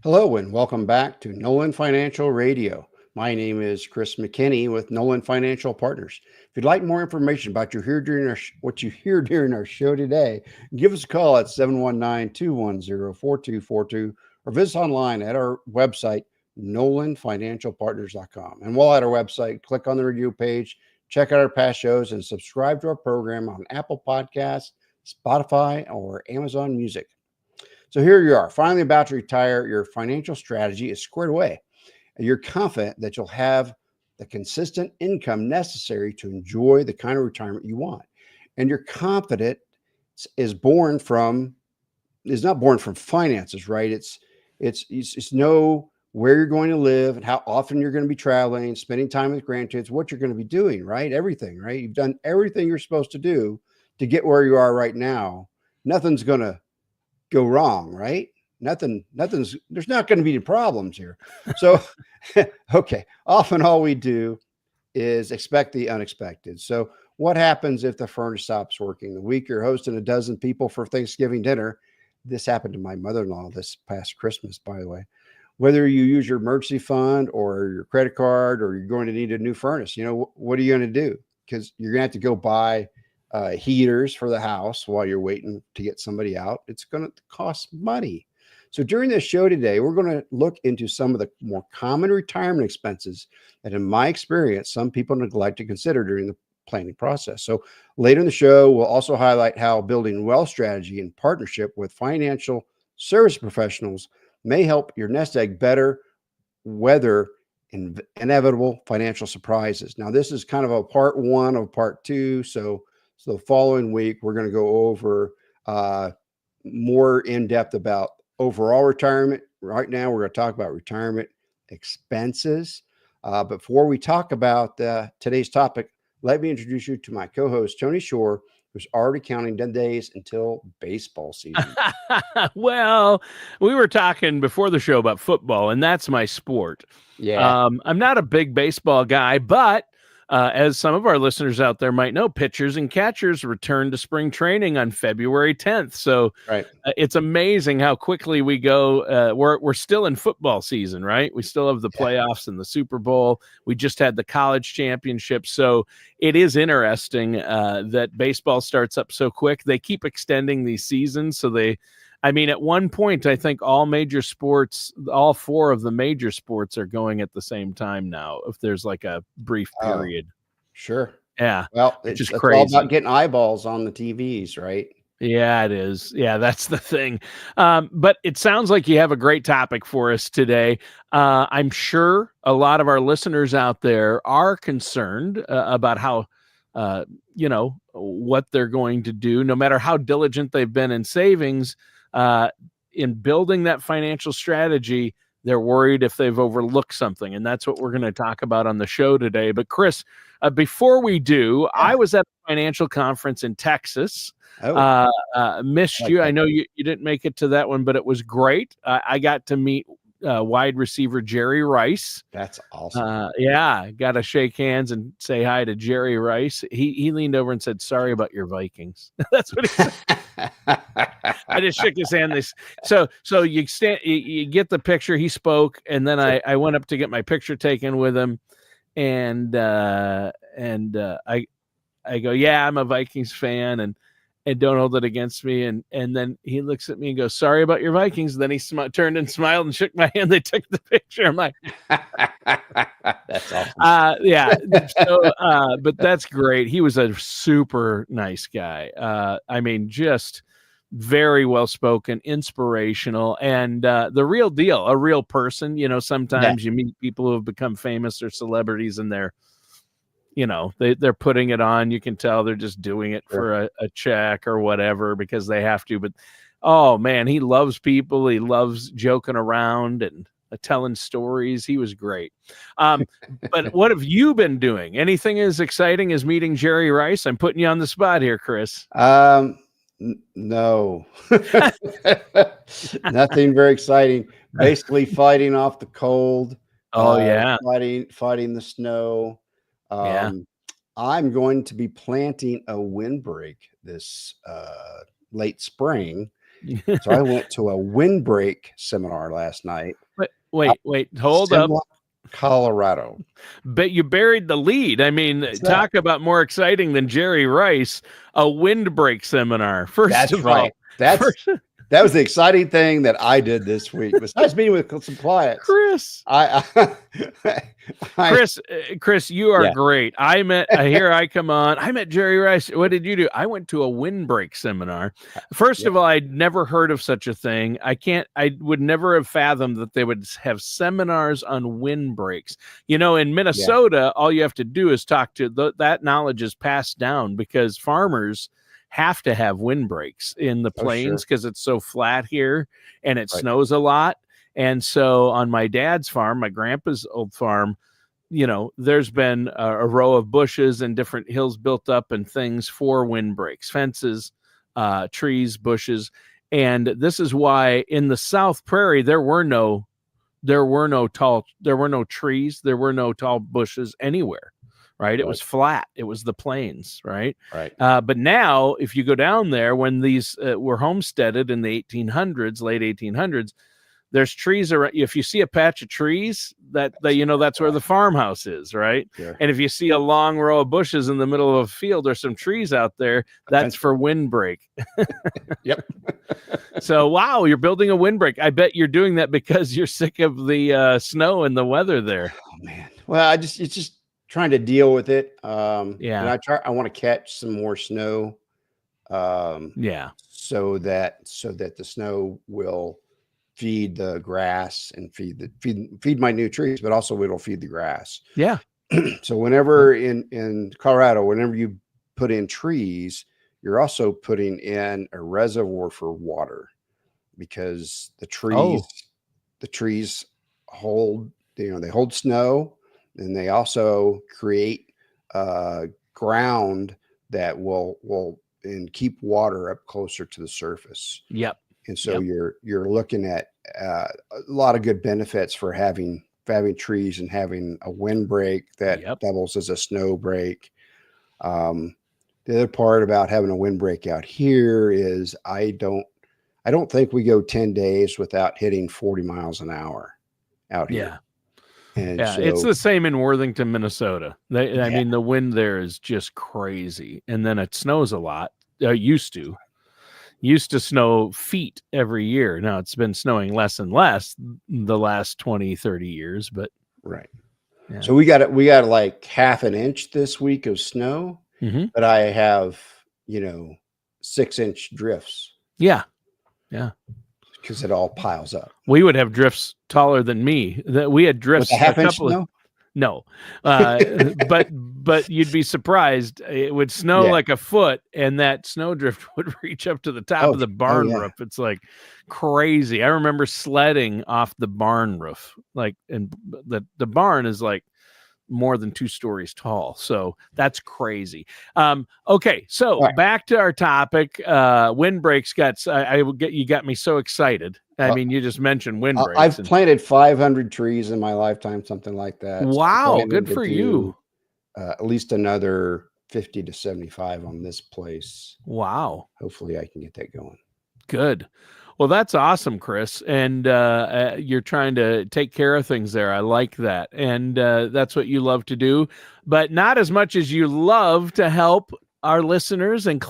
Hello and welcome back to Nolan Financial Radio. My name is Chris McKinney with Nolan Financial Partners. If you'd like more information about what you hear during our show today, give us a call at 719-210-4242 or visit online at our website, nolanfinancialpartners.com. And while at our website, click on the review page, check out our past shows, and subscribe to our program on Apple Podcasts, Spotify, or Amazon Music. So here you are, finally about to retire. Your financial strategy is squared away. And you're confident that you'll have the consistent income necessary to enjoy the kind of retirement you want. And your confidence is not born from finances, right? It's know where you're going to live and how often you're going to be traveling, spending time with grandkids, what you're going to be doing, right? Everything, right? You've done everything you're supposed to do to get where you are right now. Nothing's going to go wrong, right? There's not going to be any problems here. So, okay, often all we do is expect the unexpected. So, what happens if the furnace stops working? The week you're hosting a dozen people for Thanksgiving dinner. This happened to my mother-in-law this past Christmas, by the way. Whether you use your emergency fund or your credit card, or you're going to need a new furnace, what are you going to do? Because you're going to have to go buy heaters for the house while you're waiting to get somebody out. It's going to cost money. So during this show today, we're going to look into some of the more common retirement expenses that, in my experience, some people neglect to consider during the planning process. So later in the show, we'll also highlight how building wealth strategy in partnership with financial service professionals may help your nest egg better weather inevitable financial surprises. Now, this is kind of a part one of part two. So the following week, we're going to go over more in depth about overall retirement. Right now, we're going to talk about retirement expenses. Before we talk about today's topic, let me introduce you to my co-host, Tony Shore, who's already counting 10 days until baseball season. Well, we were talking before the show about football, and that's my sport. Yeah. I'm not a big baseball guy, but as some of our listeners out there might know, pitchers and catchers return to spring training on February 10th. So Right. It's amazing how quickly we go. We're still in football season, right? We still have the playoffs and the Super Bowl. We just had the college championship. So it is interesting that baseball starts up so quick. They keep extending these seasons. So at one point, I think all four of the major sports are going at the same time now, if there's like a brief period. Sure. Yeah. Well, Which is it's crazy. all about getting eyeballs on the TVs, right? Yeah, it is. Yeah, that's the thing. But it sounds like you have a great topic for us today. I'm sure a lot of our listeners out there are concerned about how, what they're going to do, no matter how diligent they've been in savings, in building that financial strategy. They're worried if they've overlooked something. And that's what we're going to talk about on the show today. But Chris, before we do, I was at a financial conference in Texas. Missed you. I know you didn't make it to that one, but it was great. I got to meet wide receiver Jerry Rice. That's awesome. Yeah, got to shake hands and say hi to Jerry Rice. He leaned over and said, "Sorry about your Vikings." That's what he said. I just shook his hand. So you get the picture. He spoke, and then I went up to get my picture taken with him, and I go, "Yeah, I'm a Vikings fan," and don't hold it against me. And then he looks at me and goes, "Sorry about your Vikings." Then he turned and smiled and shook my hand. They took the picture. I'm like, that's awesome. Yeah. So, but that's great. He was a super nice guy. Just very well spoken, inspirational, and the real deal, a real person. Sometimes you meet people who have become famous or celebrities, and they're putting it on. You can tell they're just doing it for a check or whatever because they have to. But oh man, he loves people. He loves joking around and telling stories. He was great. But what have you been doing? Anything as exciting as meeting Jerry Rice? I'm putting you on the spot here, Chris. No, nothing very exciting. Basically fighting off the cold. Fighting the snow. I'm going to be planting a windbreak this late spring, So I went to a windbreak seminar last night. Wait, hold up. Simla, Colorado. But you buried the lead. I mean, talk about more exciting than Jerry Rice, a windbreak seminar. That was the exciting thing that I did this week. Besides meeting with some clients, Chris, Chris, you are great. I met I met Jerry Rice. What did you do? I went to a windbreak seminar. First of all, I'd never heard of such a thing. I would never have fathomed that they would have seminars on windbreaks. You know, in Minnesota, all you have to do is talk to that knowledge is passed down because farmers have to have windbreaks in the plains because it's so flat here and it snows a lot. And so on my dad's farm, my grandpa's old farm, you know, there's been a row of bushes and different hills built up and things for windbreaks, fences, trees, bushes. And this is why in the South Prairie, there were no trees, there were no tall bushes anywhere. Right. It was flat. It was the plains. Right. But now if you go down there, when these were homesteaded in the 1800s, late 1800s, there's trees around. If you see a patch of trees that you know, that's where the farmhouse is. Right. Yeah. And if you see a long row of bushes in the middle of a field, there's some trees out there. That's for windbreak. Yep. So, wow, you're building a windbreak. I bet you're doing that because you're sick of the snow and the weather there. Oh, man. Well, it's just trying to deal with it. And I want to catch some more snow. So that the snow will feed the grass and feed my new trees, but also it'll feed the grass. Yeah. So whenever in Colorado, whenever you put in trees, you're also putting in a reservoir for water because the trees hold, they hold snow. And they also create ground that will keep water up closer to the surface. Yep. And so you're looking at a lot of good benefits for having trees and having a windbreak that doubles as a snow break. The other part about having a windbreak out here is I don't think we go 10 days without hitting 40 miles an hour out here. Yeah. It's the same in Worthington, Minnesota. I mean, the wind there is just crazy. And then it snows a lot. Used to snow feet every year. Now it's been snowing less and less the last 20, 30 years, but so we got like half an inch this week of snow, but I have, 6-inch drifts. Yeah. Because it all piles up. We would have drifts taller than me. We had drifts with a half inch snow? No, but you'd be surprised. It would snow like a foot, and that snowdrift would reach up to the top of the barn roof. It's like crazy. I remember sledding off the barn roof, and the barn is like more than 2 stories tall. So that's crazy. Okay. So back to our topic, windbreaks you got me so excited. I mean, you just mentioned windbreaks. I've planted 500 trees in my lifetime, something like that. Wow. So good for you. At least another 50 to 75 on this place. Wow. Hopefully I can get that going. Good. Well, that's awesome, Chris. And you're trying to take care of things there. I like that. And that's what you love to do, but not as much as you love to help our listeners and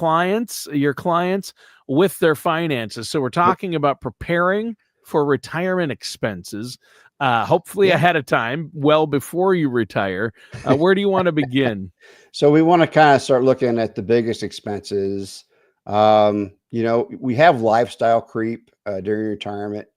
your clients with their finances. So we're talking about preparing for retirement expenses, hopefully ahead of time, well before you retire. Where do you want to begin? So we want to kind of start looking at the biggest expenses. We have lifestyle creep during retirement.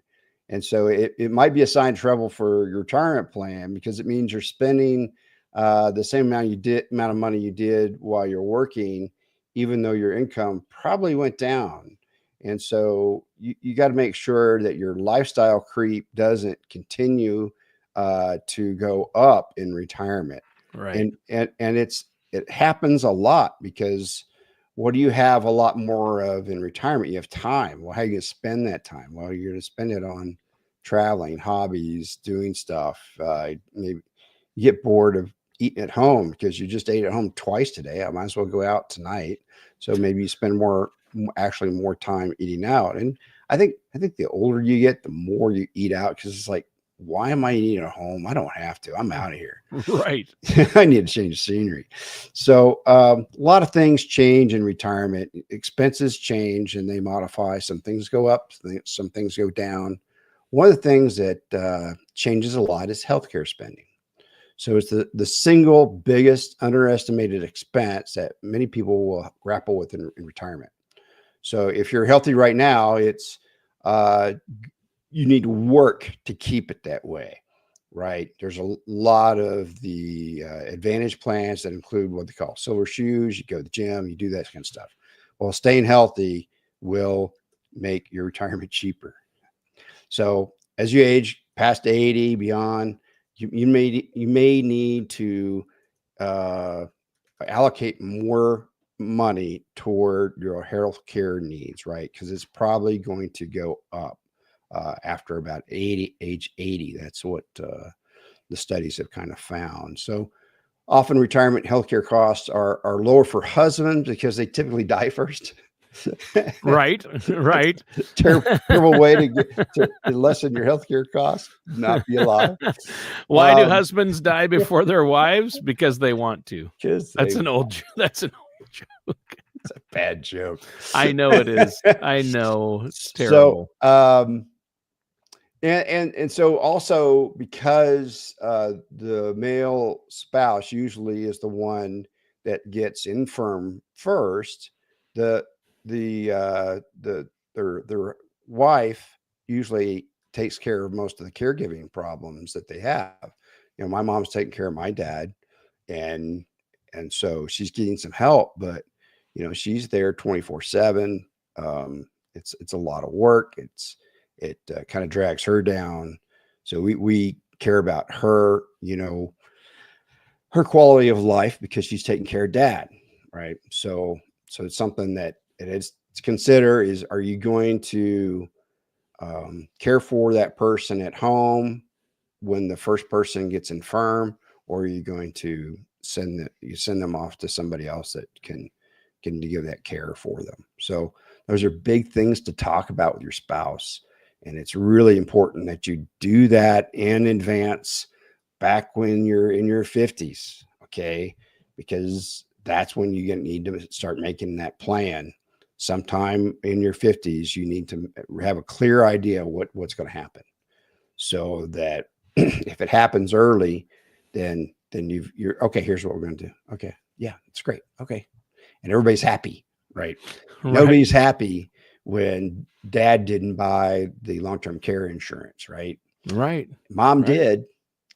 And so it might be a sign of trouble for your retirement plan because it means you're spending the same amount of money you did while you're working, even though your income probably went down. And so you got to make sure that your lifestyle creep doesn't continue to go up in retirement. Right. And it happens a lot because what do you have a lot more of in retirement? You have time. Well, how are you going to spend that time? Well, you're going to spend it on traveling, hobbies, doing stuff. Maybe you get bored of eating at home because you just ate at home twice today. I might as well go out tonight. So maybe you spend more actually more time eating out. And I think the older you get, the more you eat out, because it's like, why am I eating at home? I don't have to. I'm out of here. Right. I need to change the scenery. So a lot of things change in retirement. Expenses change and they modify. Some things go up, some things go down. One of the things that changes a lot is healthcare spending. So it's the single biggest underestimated expense that many people will grapple with in retirement. So if you're healthy right now, it's you need to work to keep it that way, right? There's a lot of the advantage plans that include what they call silver shoes. You go to the gym, you do that kind of stuff. Well, staying healthy will make your retirement cheaper. So as you age past 80, beyond, you may need to allocate more money toward your health care needs, right? Because it's probably going to go up after about age 80. That's what the studies have kind of found. So often retirement healthcare costs are lower for husbands because they typically die first. Right. Right. Terrible way to lessen your healthcare costs, not be alive. Why do husbands die before their wives? Because they want to. That's an old joke. It's a bad joke. I know it is. I know it's terrible. So, and so also because the male spouse usually is the one that gets infirm first, their wife usually takes care of most of the caregiving problems that they have. My mom's taking care of my dad, and so she's getting some help, but she's there 24/7. It's a lot of work. It kind of drags her down. So we care about her, her quality of life because she's taking care of dad, right? So it's something that it is to consider is, are you going to care for that person at home when the first person gets infirm, or are you going to send them off to somebody else that can give that care for them? So those are big things to talk about with your spouse. And it's really important that you do that in advance back when you're in your 50s, okay? Because that's when you need to start making that plan. Sometime in your 50s, you need to have a clear idea what's going to happen, so that if it happens early, then you're okay. Here's what we're going to do. Okay, yeah, it's great. Okay, and everybody's happy, right? Nobody's happy when dad didn't buy the long-term care insurance, right? Right. Mom did,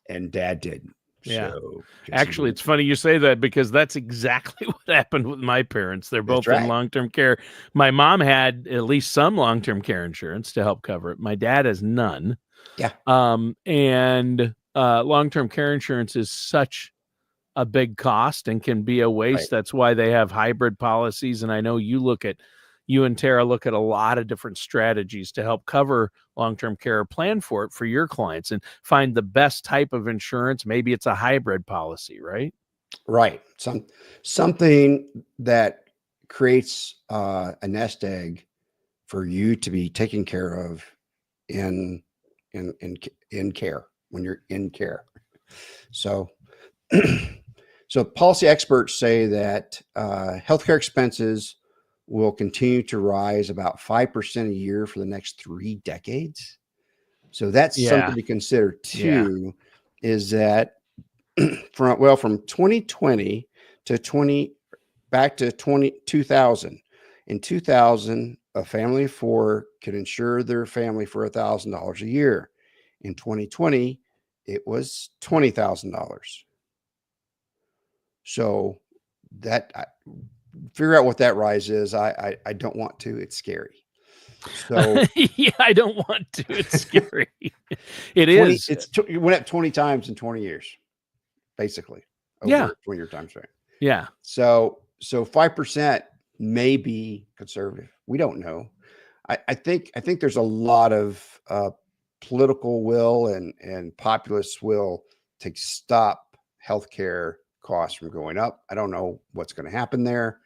and dad didn't. Yeah. So, actually, it's funny you say that, because that's exactly what happened with my parents. They're both in long-term care. My mom had at least some long-term care insurance to help cover it. My dad has none. Yeah. And long-term care insurance is such a big cost and can be a waste. Right. That's why they have hybrid policies. And I know you and Tara look at a lot of different strategies to help cover long-term care, plan for it for your clients, and find the best type of insurance. Maybe it's a hybrid policy, right? Right. Something that creates a nest egg for you to be taken care of in care, when you're in care. So, so policy experts say that healthcare expenses will continue to rise about 5% a year for the next 3 decades. So that's something to consider too, is that from 2020 to back to 2000. In 2000, a family of 4 could insure their family for $1,000 a year. In 2020, it was $20,000. So figure out what that rise is. I don't want to. It's scary. So yeah, I don't want to. It's scary. It went up 20 times in 20 years, basically. Over 20-year time frame. Yeah. So 5% may be conservative. We don't know. I think there's a lot of political will and populist will to stop healthcare costs from going up. I don't know what's going to happen there.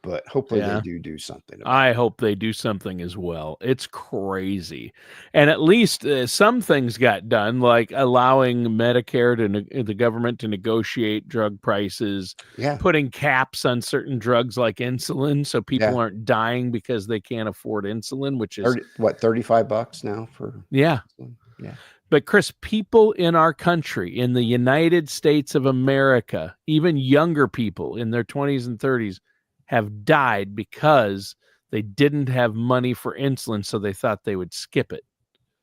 but hopefully they Yeah. do something about I hope they do something as well. It's crazy. And at least some things got done, like allowing Medicare the government to negotiate drug prices, it. Yeah, putting caps on certain drugs like insulin so people yeah. aren't dying because they can't afford insulin, which is, 35 bucks now for yeah. yeah. But Chris, people in our country, in the United States of America, even younger people in their 20s and 30s, have died because they didn't have money for insulin, so they thought they would skip it.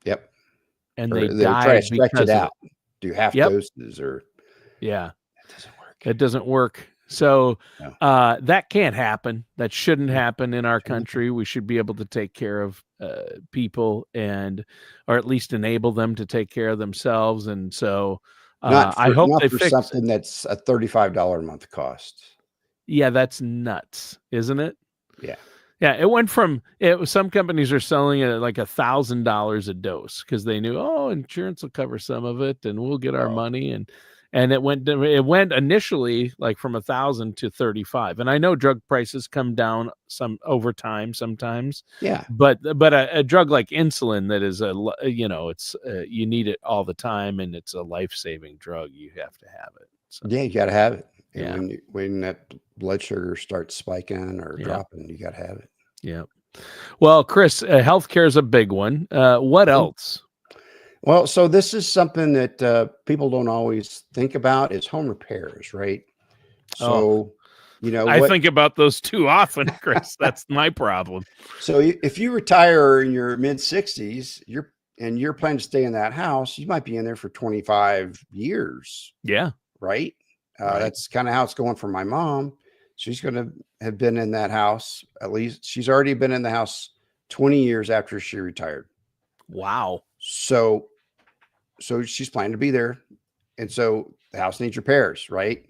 Yep. And Or they they try to died stretch it because of it. out, do half Yep. doses, or Yeah. that doesn't work. It doesn't work. So No. that can't happen. That shouldn't happen in our Shouldn't country. We should be able to take care of people or at least enable them to take care of themselves. And so I hope Not they for fix it. something that's a $35 a month cost. Yeah, that's nuts, isn't it? Yeah. Yeah, it went from some companies are selling it at like $1,000 a dose because they knew, oh, insurance will cover some of it and we'll get our Oh. money, and it went initially like from 1,000 to 35. And I know drug prices come down some over time sometimes, Yeah. but a drug like insulin that is it's you need it all the time and it's a life-saving drug. You have to have it. So, Yeah, you gotta have it. And yeah. when that blood sugar starts spiking or Yeah. dropping, you gotta have it. Yeah. Well, Chris, healthcare is a big one. What else? Well, so this is something that people don't always think about, is home repairs, right? Oh, So, I think about those too often, Chris. That's my problem. So if you retire in your mid 60s, you're planning to stay in that house, you might be in there for 25 years, Yeah. right? Right. That's kind of how it's going for my mom. She's going to have been in that house, at least she's already been in the house 20 years after she retired. Wow. So she's planning to be there. And so the house needs repairs, right?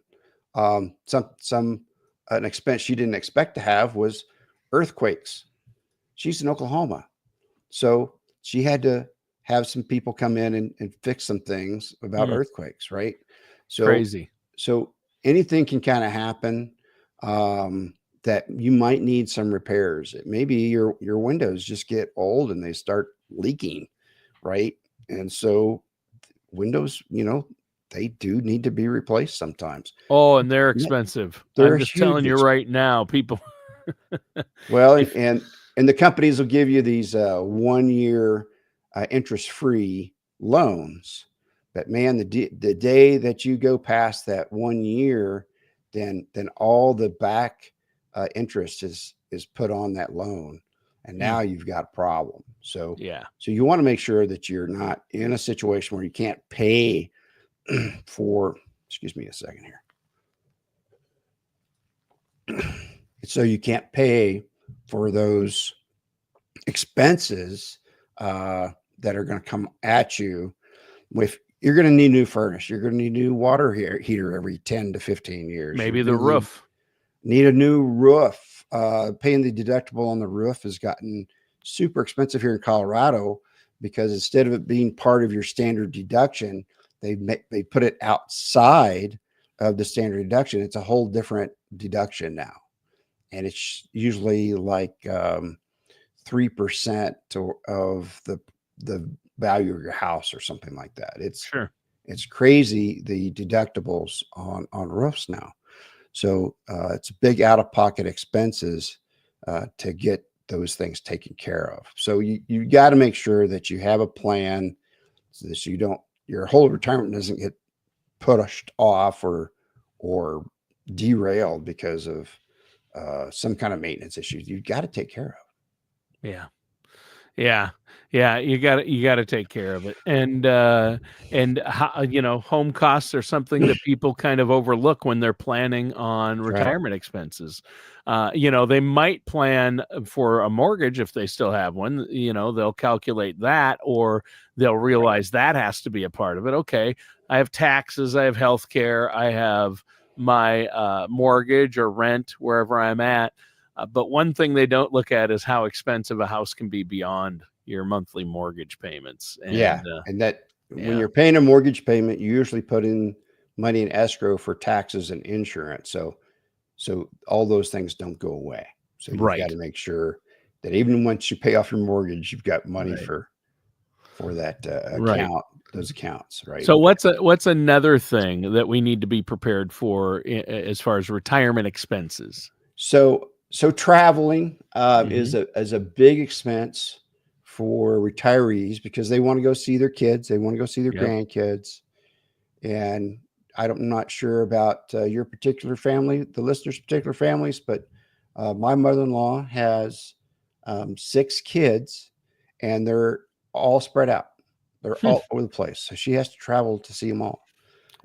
An expense she didn't expect to have was earthquakes. She's in Oklahoma. So she had to have some people come in and fix some things about earthquakes, right? So Crazy. So anything can kind of happen, that you might need some repairs. Maybe your windows just get old and they start leaking, right? And so windows, they do need to be replaced sometimes. Oh, and they're expensive. They're I'm just telling you huge. right now, people. Well, and the companies will give you these 1 year interest-free loans. But man, the day that you go past that 1 year, then all the back interest is put on that loan, and now you've got a problem. So Yeah. so you want to make sure that you're not in a situation where you can't pay for. Excuse me a second here. So you can't pay for those expenses that are going to come at you. With you're going to need new furnace, you're going to need new water heater every 10 to 15 years. Maybe the roof. Need a new roof. Paying the deductible on the roof has gotten super expensive here in Colorado, because instead of it being part of your standard deduction, they put it outside of the standard deduction. It's a whole different deduction now, and it's usually like 3% of the value of your house or something like that. It's crazy, the deductibles on roofs now. So it's big out-of-pocket expenses to get those things taken care of. So you got to make sure that you have a plan, so that your whole retirement doesn't get pushed off or derailed because of some kind of maintenance issues. You got to take care of. Yeah. You got to take care of it. And how, home costs are something that people kind of overlook when they're planning on retirement expenses. They might plan for a mortgage if they still have one. They'll calculate that, or they'll realize that has to be a part of it. Okay, I have taxes, I have health care, I have my mortgage or rent wherever I'm at. But one thing they don't look at is how expensive a house can be beyond your monthly mortgage payments. And, when you're paying a mortgage payment, you usually put in money in escrow for taxes and insurance. So So all those things don't go away. So you've got Right. to make sure that even once you pay off your mortgage, you've got money Right. for that Right. account, those accounts, right? So what's another thing that we need to be prepared for as far as retirement expenses? So traveling Mhm. is a big expense for retirees because they want to go see their kids, they want to go see their Yep. grandkids, and I'm not sure about your particular family, the listeners' particular families, but my mother-in-law has 6 kids, and they're all spread out. They're Hmm. all over the place, so she has to travel to see them all.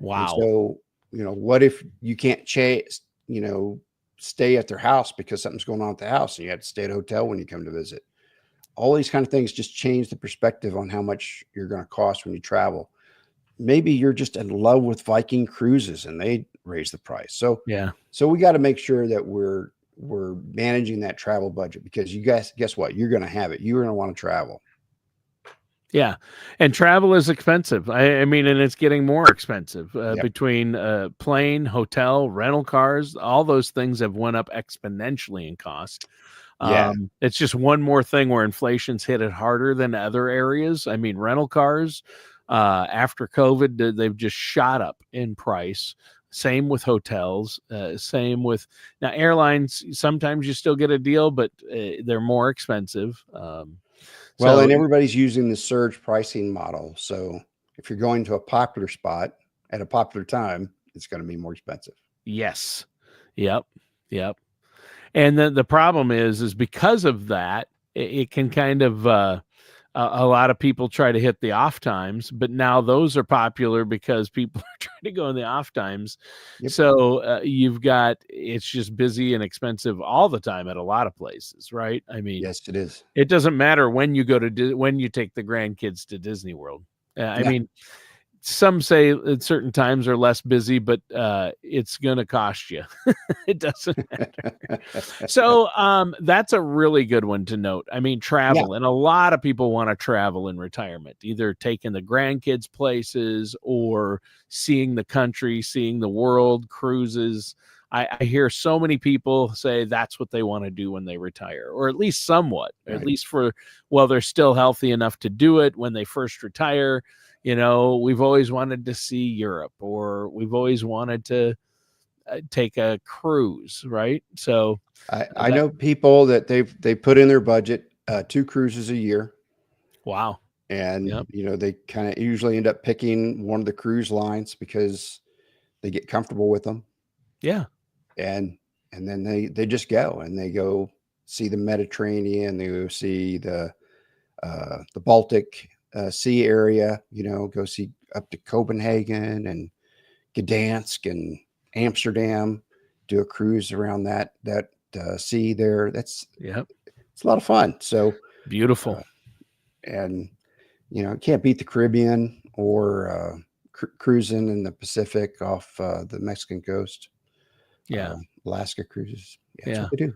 And Wow. so, what if you can't chase, stay at their house because something's going on at the house and you have to stay at a hotel when you come to visit? All these kind of things just change the perspective on how much you're going to cost when you travel. Maybe you're just in love with Viking cruises and they raise the price. So, Yeah. so we got to make sure that we're managing that travel budget because you guys, guess what? You're going to have it. You're going to want to travel. Yeah, and travel is expensive. I mean, and it's getting more expensive Yep. between plane, hotel, rental cars. All those things have went up exponentially in cost. Yeah. It's just one more thing where inflation's hit it harder than other areas. I mean, rental cars after COVID, they've just shot up in price. Same with hotels. Same with now airlines. Sometimes you still get a deal, but they're more expensive. Well, So and everybody's using the surge pricing model. So if you're going to a popular spot at a popular time, it's going to be more expensive. yes, yep, yep. And then the problem is because of that, it can kind of a lot of people try to hit the off times, but now those are popular because people are trying to go in the off times. Yep. So you've got it's just busy and expensive all the time at a lot of places, right? I mean, Yes, it is. it doesn't matter when you go to when you take the grandkids to Disney World. I Yeah. mean, some say at certain times are less busy, but it's going to cost you. It doesn't. So that's a really good one to note. I mean, Yeah. travel, and a lot of people want to travel in retirement, either taking the grandkids places or seeing the country, seeing the world, cruises. I hear so many people say that's what they want to do when they retire, or at least somewhat, or at Right. least for, well, they're still healthy enough to do it when they first retire. We've always wanted to see Europe, or we've always wanted to take a cruise, right? So I that know people that they put in their budget 2 cruises a year, wow, and yep, they kind of usually end up picking one of the cruise lines because they get comfortable with them, yeah, and then they just go and they go see the Mediterranean, they go see the Baltic Sea area, go see up to Copenhagen and Gdansk and Amsterdam, do a cruise around that sea there. yep, It's a lot of fun. So, beautiful, uh, and can't beat the Caribbean or cruising in the Pacific off the Mexican coast. yeah, Uh, Alaska cruises. Yeah, that's yeah, what they do.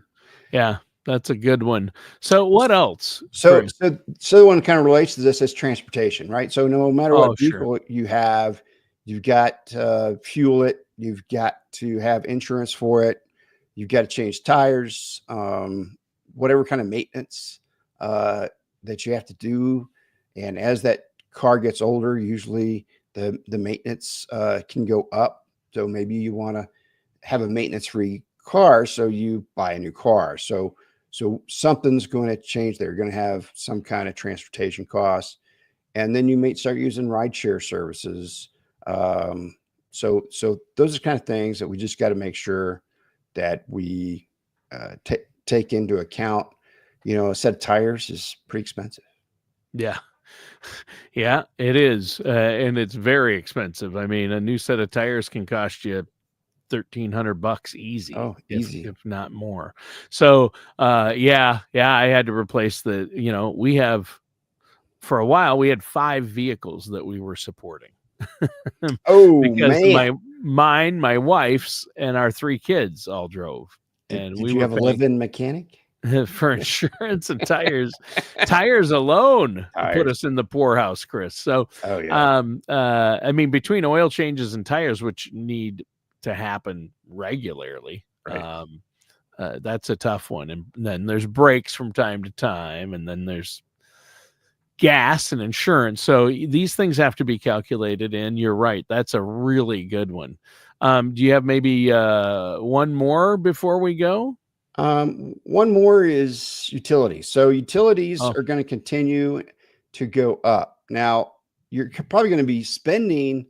yeah. That's a good one. So what else, So, Chris? so the one kind of relates to this as transportation, right? So no matter what Oh, sure, vehicle you have, you've got to fuel it, you've got to have insurance for it, you've got to change tires, whatever kind of maintenance that you have to do. And as that car gets older, usually the maintenance can go up. So maybe you want to have a maintenance free car, so you buy a new car. So something's going to change. They're going to have some kind of transportation costs, and then you may start using rideshare services. So those are kind of things that we just got to make sure that we take into account. A set of tires is pretty expensive. yeah, yeah, it is, and it's very expensive. I mean, a new set of tires can cost you $1,300 easy, Oh, if easy. not more. So yeah, I had to replace we have for a while we had 5 vehicles that we were supporting Oh because man, my wife's, and our 3 kids all drove, and did we you were have a paying live-in mechanic? for insurance and tires. Tires alone put Tires. us in the poorhouse, Chris. So, Oh yeah. I mean, between oil changes and tires, which need to happen regularly, Right. That's a tough one. And then there's breaks from time to time, and then there's gas and insurance. So these things have to be calculated in. You're right. That's a really good one. Do you have maybe one more before we go? One more is utilities. So utilities Oh, are going to continue to go up. Now, you're probably going to be spending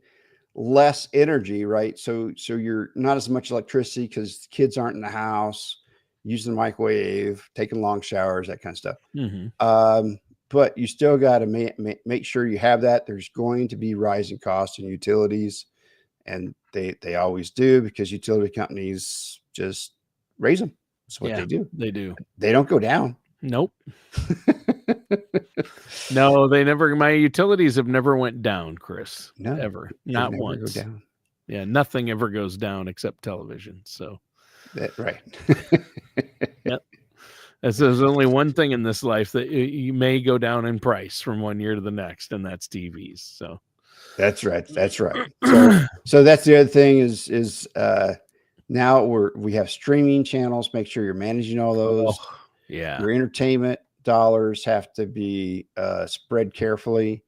less energy, right? So you're not as much electricity because kids aren't in the house, using the microwave, taking long showers, that kind of stuff. mhm. But you still got to make sure you have that. There's going to be rising costs in utilities, and they always do because utility companies just raise them. That's what Yeah, they do. they do. They don't go down. Nope. No, they never. My utilities have never went down, Chris. No, Ever. they Not never go once. down. Yeah, nothing ever goes down except television. So, Right. yep. There's only one thing in this life that you may go down in price from one year to the next, and that's TVs. So That's right. That's right. So that's the other thing is now we have streaming channels. Make sure you're managing all those. Oh, yeah. Your entertainment dollars have to be spread carefully.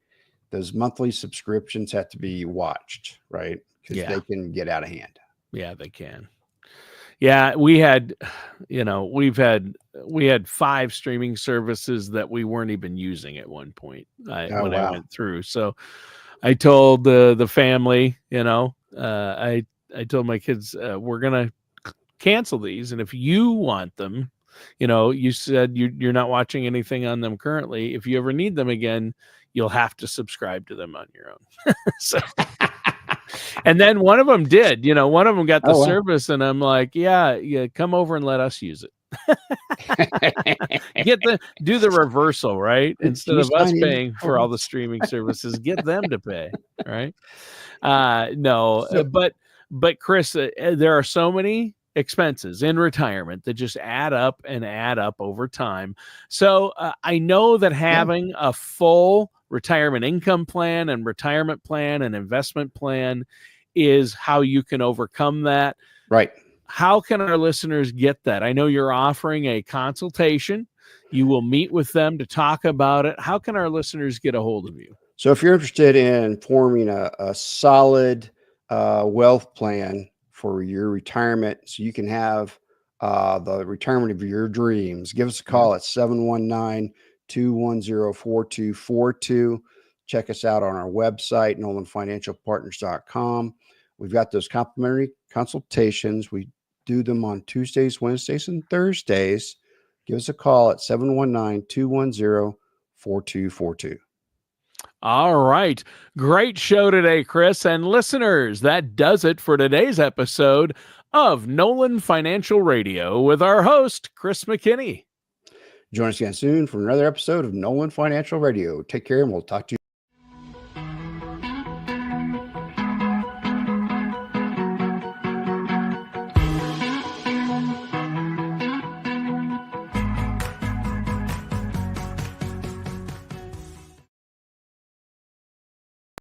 Those monthly subscriptions have to be watched, right? Because Yeah. they can get out of hand. Yeah, they can. Yeah, we had, we had 5 streaming services that we weren't even using at one point. Oh, When I wow. went through. So I told the family, I told my kids, we're gonna cancel these, and if you want them, you said you're not watching anything on them currently. If you ever need them again, you'll have to subscribe to them on your own. So, and then one of them did. One of them got the Oh, wow. service, and I'm like, yeah, come over and let us use it. Do the reversal, right? Instead You of us sign in paying for for all the us? streaming services, get them to pay, right? No, So but Chris, there are so many expenses in retirement that just add up and add up over time. So I know that yeah, having a full retirement income plan and retirement plan and investment plan is how you can overcome that. right. How can our listeners get that? I know you're offering a consultation. You will meet with them to talk about it. How can our listeners get a hold of you? So if you're interested in forming a solid wealth plan for your retirement, so you can have the retirement of your dreams, give us a call at 719-210-4242. Check us out on our website, nolanfinancialpartners.com. We've got those complimentary consultations. We do them on Tuesdays, Wednesdays, and Thursdays. Give us a call at 719-210-4242. All right. Great show today, Chris. And listeners, that does it for today's episode of Nolan Financial Radio with our host, Chris McKinney. Join us again soon for another episode of Nolan Financial Radio. Take care, and we'll talk to you.